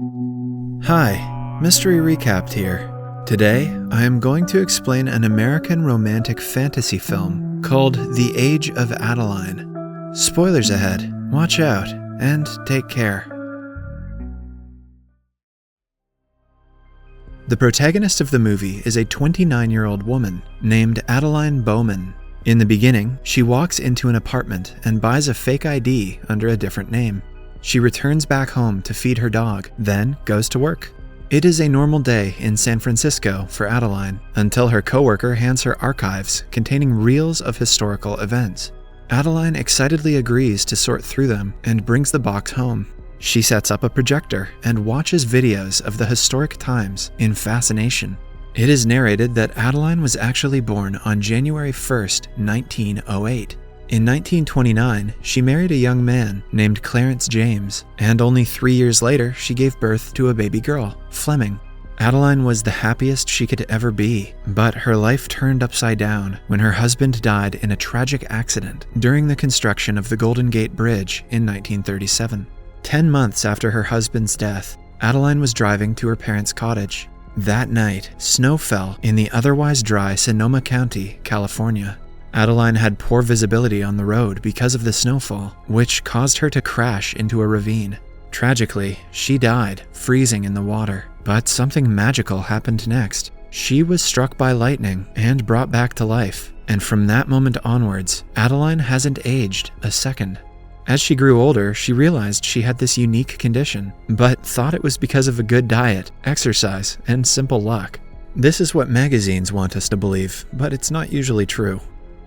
Hi, Mystery Recapped here. Today, I am going to explain an American romantic fantasy film called The Age of Adeline. Spoilers ahead, watch out, and take care. The protagonist of the movie is a 29-year-old woman named Adeline Bowman. In the beginning, she walks into an apartment and buys a fake ID under a different name. She returns back home to feed her dog, then goes to work. It is a normal day in San Francisco for Adeline, until her coworker hands her archives containing reels of historical events. Adeline excitedly agrees to sort through them and brings the box home. She sets up a projector and watches videos of the historic times in fascination. It is narrated that Adeline was actually born on January 1st, 1908. In 1929, she married a young man named Clarence James, and only 3 years later, she gave birth to a baby girl, Fleming. Adeline was the happiest she could ever be, but her life turned upside down when her husband died in a tragic accident during the construction of the Golden Gate Bridge in 1937. 10 months after her husband's death, Adeline was driving to her parents' cottage. That night, snow fell in the otherwise dry Sonoma County, California. Adeline had poor visibility on the road because of the snowfall, which caused her to crash into a ravine. Tragically, she died, freezing in the water. But something magical happened next. She was struck by lightning and brought back to life, and from that moment onwards, Adeline hasn't aged a second. As she grew older, she realized she had this unique condition, but thought it was because of a good diet, exercise, and simple luck. This is what magazines want us to believe, but it's not usually true.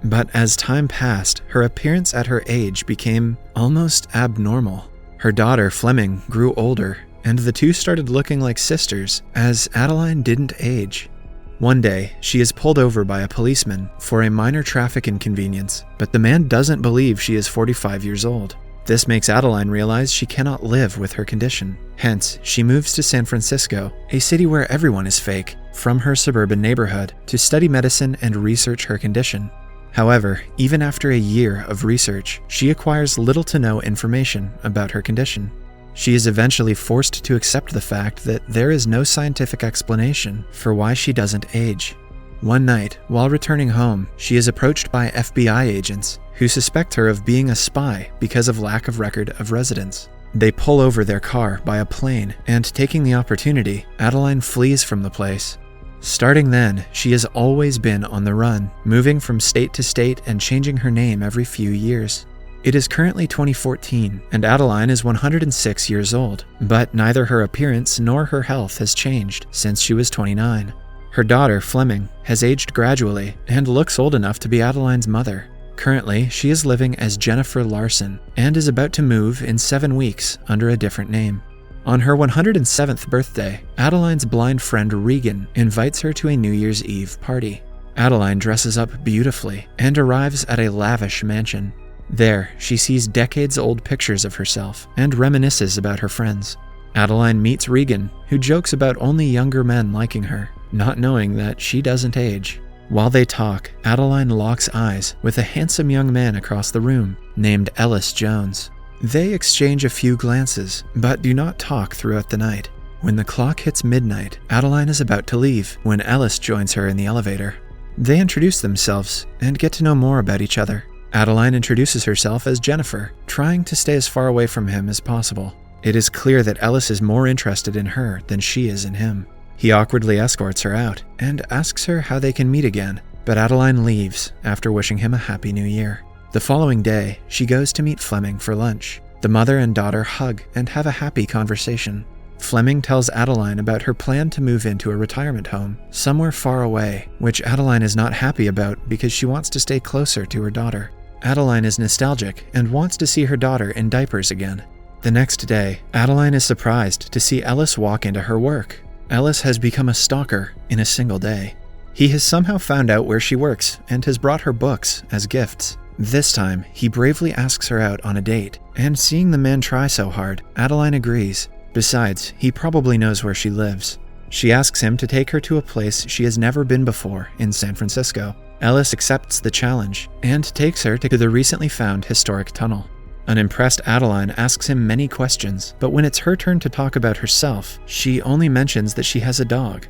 But as time passed, her appearance at her age became almost abnormal. Her daughter, Fleming, grew older, and the two started looking like sisters as Adeline didn't age. One day, she is pulled over by a policeman for a minor traffic inconvenience, but the man doesn't believe she is 45 years old. This makes Adeline realize she cannot live with her condition. Hence, she moves to San Francisco, a city where everyone is fake, from her suburban neighborhood, to study medicine and research her condition. However, even after a year of research, she acquires little to no information about her condition. She is eventually forced to accept the fact that there is no scientific explanation for why she doesn't age. One night, while returning home, she is approached by FBI agents who suspect her of being a spy because of lack of record of residence. They pull over their car by a plane, and taking the opportunity, Adeline flees from the place. Starting then, she has always been on the run, moving from state to state and changing her name every few years. It is currently 2014, and Adeline is 106 years old, but neither her appearance nor her health has changed since she was 29. Her daughter, Fleming, has aged gradually and looks old enough to be Adeline's mother. Currently, she is living as Jennifer Larson and is about to move in 7 weeks under a different name. On her 107th birthday, Adeline's blind friend Regan invites her to a New Year's Eve party. Adeline dresses up beautifully and arrives at a lavish mansion. There, she sees decades-old pictures of herself and reminisces about her friends. Adeline meets Regan, who jokes about only younger men liking her, not knowing that she doesn't age. While they talk, Adeline locks eyes with a handsome young man across the room named Ellis Jones. They exchange a few glances, but do not talk throughout the night. When the clock hits midnight, Adeline is about to leave when Ellis joins her in the elevator. They introduce themselves and get to know more about each other. Adeline introduces herself as Jennifer, trying to stay as far away from him as possible. It is clear that Ellis is more interested in her than she is in him. He awkwardly escorts her out and asks her how they can meet again, but Adeline leaves after wishing him a happy new year. The following day, she goes to meet Fleming for lunch. The mother and daughter hug and have a happy conversation. Fleming tells Adeline about her plan to move into a retirement home somewhere far away, which Adeline is not happy about because she wants to stay closer to her daughter. Adeline is nostalgic and wants to see her daughter in diapers again. The next day, Adeline is surprised to see Ellis walk into her work. Ellis has become a stalker in a single day. He has somehow found out where she works and has brought her books as gifts. This time, he bravely asks her out on a date, and seeing the man try so hard, Adeline agrees. Besides, he probably knows where she lives. She asks him to take her to a place she has never been before in San Francisco. Ellis accepts the challenge and takes her to the recently found historic tunnel. An impressed Adeline asks him many questions, but when it's her turn to talk about herself, she only mentions that she has a dog.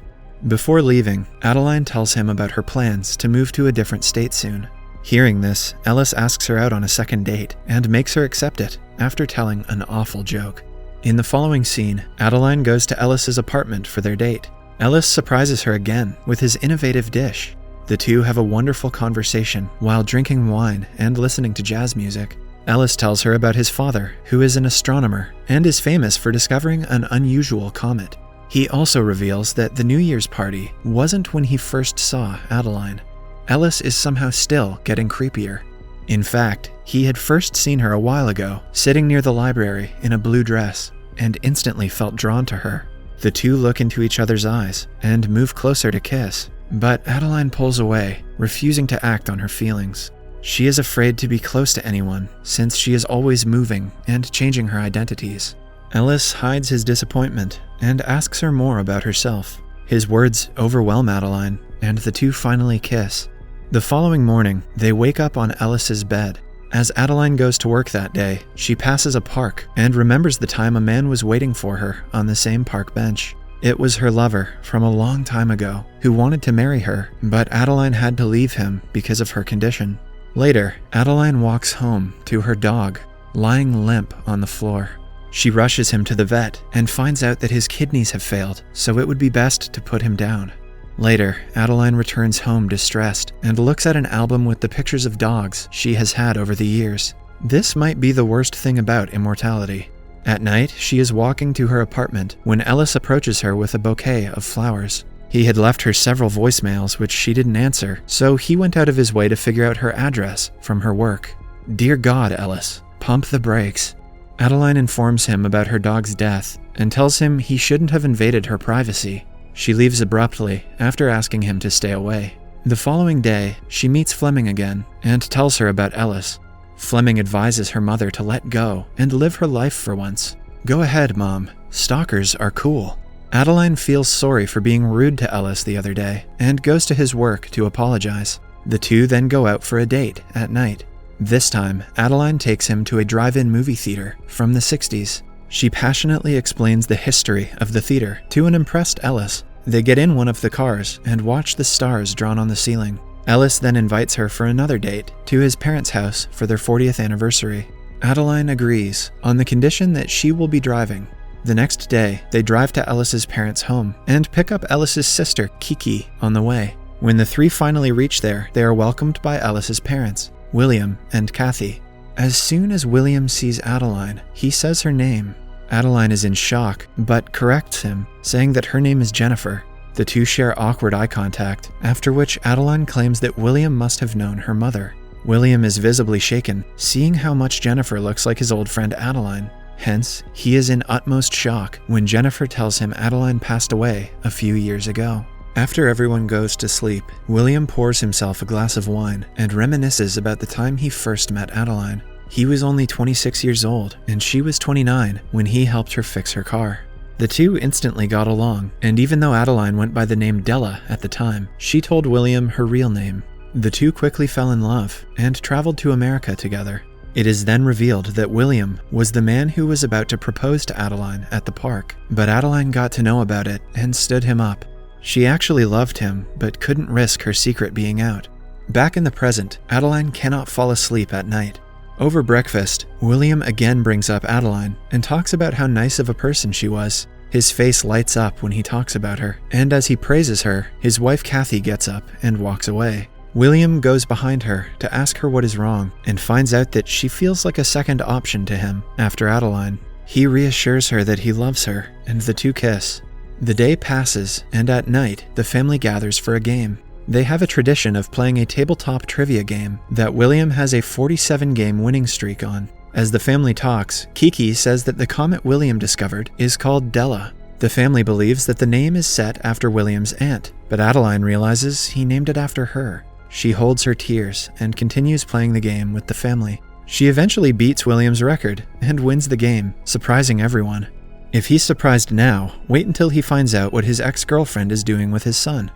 Before leaving, Adeline tells him about her plans to move to a different state soon. Hearing this, Ellis asks her out on a second date and makes her accept it after telling an awful joke. In the following scene, Adeline goes to Ellis's apartment for their date. Ellis surprises her again with his innovative dish. The two have a wonderful conversation while drinking wine and listening to jazz music. Ellis tells her about his father, who is an astronomer and is famous for discovering an unusual comet. He also reveals that the New Year's party wasn't when he first saw Adeline. Ellis is somehow still getting creepier. In fact, he had first seen her a while ago, sitting near the library in a blue dress, and instantly felt drawn to her. The two look into each other's eyes and move closer to kiss, but Adeline pulls away, refusing to act on her feelings. She is afraid to be close to anyone, since she is always moving and changing her identities. Ellis hides his disappointment and asks her more about herself. His words overwhelm Adeline, and the two finally kiss. The following morning, they wake up on Ellis's bed. As Adeline goes to work that day, she passes a park and remembers the time a man was waiting for her on the same park bench. It was her lover from a long time ago who wanted to marry her, but Adeline had to leave him because of her condition. Later, Adeline walks home to her dog, lying limp on the floor. She rushes him to the vet and finds out that his kidneys have failed, so it would be best to put him down. Later, Adeline returns home distressed and looks at an album with the pictures of dogs she has had over the years. This might be the worst thing about immortality. At night, she is walking to her apartment when Ellis approaches her with a bouquet of flowers. He had left her several voicemails which she didn't answer, so he went out of his way to figure out her address from her work. Dear God, Ellis, pump the brakes. Adeline informs him about her dog's death and tells him he shouldn't have invaded her privacy. She leaves abruptly after asking him to stay away. The following day, she meets Fleming again and tells her about Ellis. Fleming advises her mother to let go and live her life for once. Go ahead, Mom. Stalkers are cool. Adeline feels sorry for being rude to Ellis the other day and goes to his work to apologize. The two then go out for a date at night. This time, Adeline takes him to a drive-in movie theater from the 60s. She passionately explains the history of the theater to an impressed Ellis. They get in one of the cars and watch the stars drawn on the ceiling. Ellis then invites her for another date to his parents' house for their 40th anniversary. Adeline agrees on the condition that she will be driving. The next day, they drive to Ellis's parents' home and pick up Ellis's sister, Kiki, on the way. When the three finally reach there, they are welcomed by Ellis's parents, William and Kathy. As soon as William sees Adeline, he says her name. Adeline is in shock, but corrects him, saying that her name is Jennifer. The two share awkward eye contact, after which Adeline claims that William must have known her mother. William is visibly shaken, seeing how much Jennifer looks like his old friend Adeline. Hence, he is in utmost shock when Jennifer tells him Adeline passed away a few years ago. After everyone goes to sleep, William pours himself a glass of wine and reminisces about the time he first met Adeline. He was only 26 years old, and she was 29 when he helped her fix her car. The two instantly got along, and even though Adeline went by the name Della at the time, she told William her real name. The two quickly fell in love and traveled to America together. It is then revealed that William was the man who was about to propose to Adeline at the park, but Adeline got to know about it and stood him up. She actually loved him, but couldn't risk her secret being out. Back in the present, Adeline cannot fall asleep at night. Over breakfast, William again brings up Adeline and talks about how nice of a person she was. His face lights up when he talks about her, and as he praises her, his wife Kathy gets up and walks away. William goes behind her to ask her what is wrong and finds out that she feels like a second option to him after Adeline. He reassures her that he loves her, and the two kiss. The day passes, and at night, the family gathers for a game. They have a tradition of playing a tabletop trivia game that William has a 47-game winning streak on. As the family talks, Kiki says that the comet William discovered is called Della. The family believes that the name is set after William's aunt, but Adeline realizes he named it after her. She holds her tears and continues playing the game with the family. She eventually beats William's record and wins the game, surprising everyone. If he's surprised now, wait until he finds out what his ex-girlfriend is doing with his son.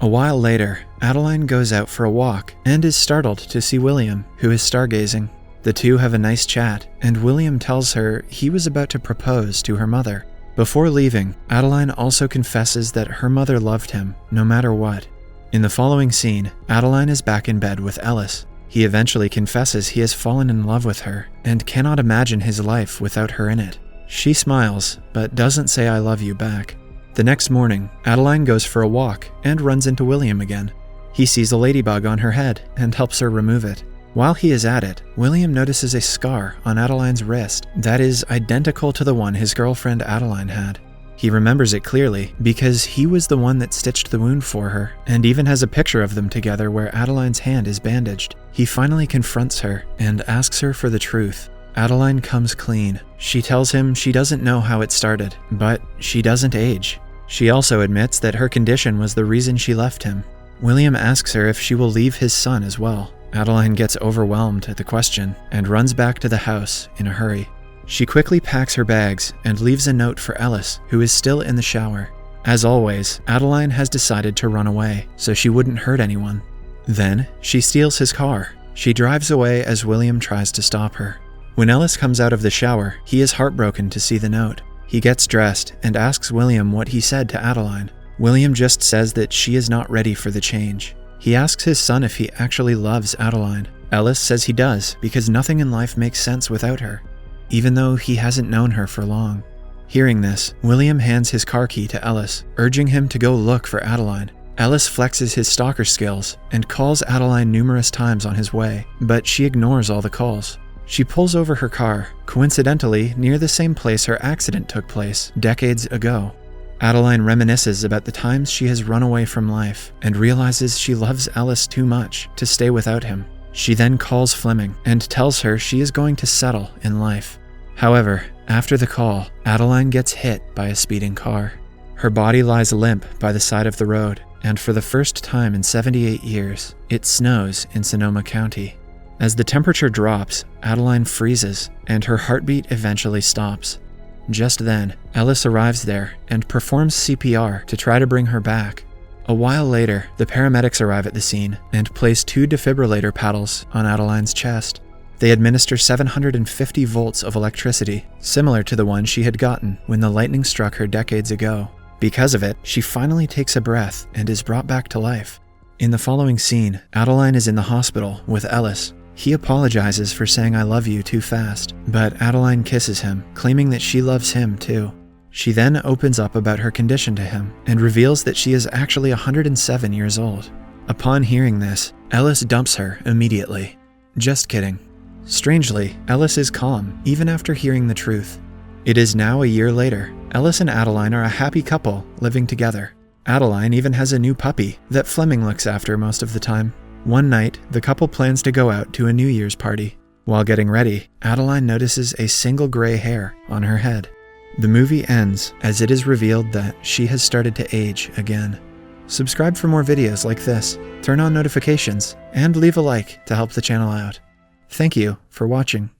A while later, Adeline goes out for a walk and is startled to see William, who is stargazing. The two have a nice chat, and William tells her he was about to propose to her mother. Before leaving, Adeline also confesses that her mother loved him, no matter what. In the following scene, Adeline is back in bed with Ellis. He eventually confesses he has fallen in love with her, and cannot imagine his life without her in it. She smiles, but doesn't say "I love you" back. The next morning, Adeline goes for a walk, and runs into William again. He sees a ladybug on her head, and helps her remove it. While he is at it, William notices a scar on Adeline's wrist that is identical to the one his girlfriend Adeline had. He remembers it clearly because he was the one that stitched the wound for her, and even has a picture of them together where Adeline's hand is bandaged. He finally confronts her and asks her for the truth. Adeline comes clean. She tells him she doesn't know how it started, but she doesn't age. She also admits that her condition was the reason she left him. William asks her if she will leave his son as well. Adeline gets overwhelmed at the question and runs back to the house in a hurry. She quickly packs her bags and leaves a note for Ellis, who is still in the shower. As always, Adeline has decided to run away so she wouldn't hurt anyone. Then, she steals his car. She drives away as William tries to stop her. When Ellis comes out of the shower, he is heartbroken to see the note. He gets dressed and asks William what he said to Adeline. William just says that she is not ready for the change. He asks his son if he actually loves Adeline. Ellis says he does because nothing in life makes sense without her, even though he hasn't known her for long. Hearing this, William hands his car key to Ellis, urging him to go look for Adeline. Ellis flexes his stalker skills and calls Adeline numerous times on his way, but she ignores all the calls. She pulls over her car, coincidentally near the same place her accident took place decades ago. Adeline reminisces about the times she has run away from life and realizes she loves Ellis too much to stay without him. She then calls Fleming and tells her she is going to settle in life. However, after the call, Adeline gets hit by a speeding car. Her body lies limp by the side of the road, and for the first time in 78 years, it snows in Sonoma County. As the temperature drops, Adeline freezes, and her heartbeat eventually stops. Just then, Ellis arrives there and performs CPR to try to bring her back. A while later, the paramedics arrive at the scene and place 2 defibrillator paddles on Adeline's chest. They administer 750 volts of electricity, similar to the one she had gotten when the lightning struck her decades ago. Because of it, she finally takes a breath and is brought back to life. In the following scene, Adeline is in the hospital with Ellis. He apologizes for saying "I love you" too fast, but Adeline kisses him, claiming that she loves him too. She then opens up about her condition to him and reveals that she is actually 107 years old. Upon hearing this, Ellis dumps her immediately. Just kidding. Strangely, Ellis is calm, even after hearing the truth. It is now a year later. Ellis and Adeline are a happy couple living together. Adeline even has a new puppy that Fleming looks after most of the time. One night, the couple plans to go out to a New Year's party. While getting ready, Adeline notices a single gray hair on her head. The movie ends as it is revealed that she has started to age again. Subscribe for more videos like this, turn on notifications, and leave a like to help the channel out. Thank you for watching.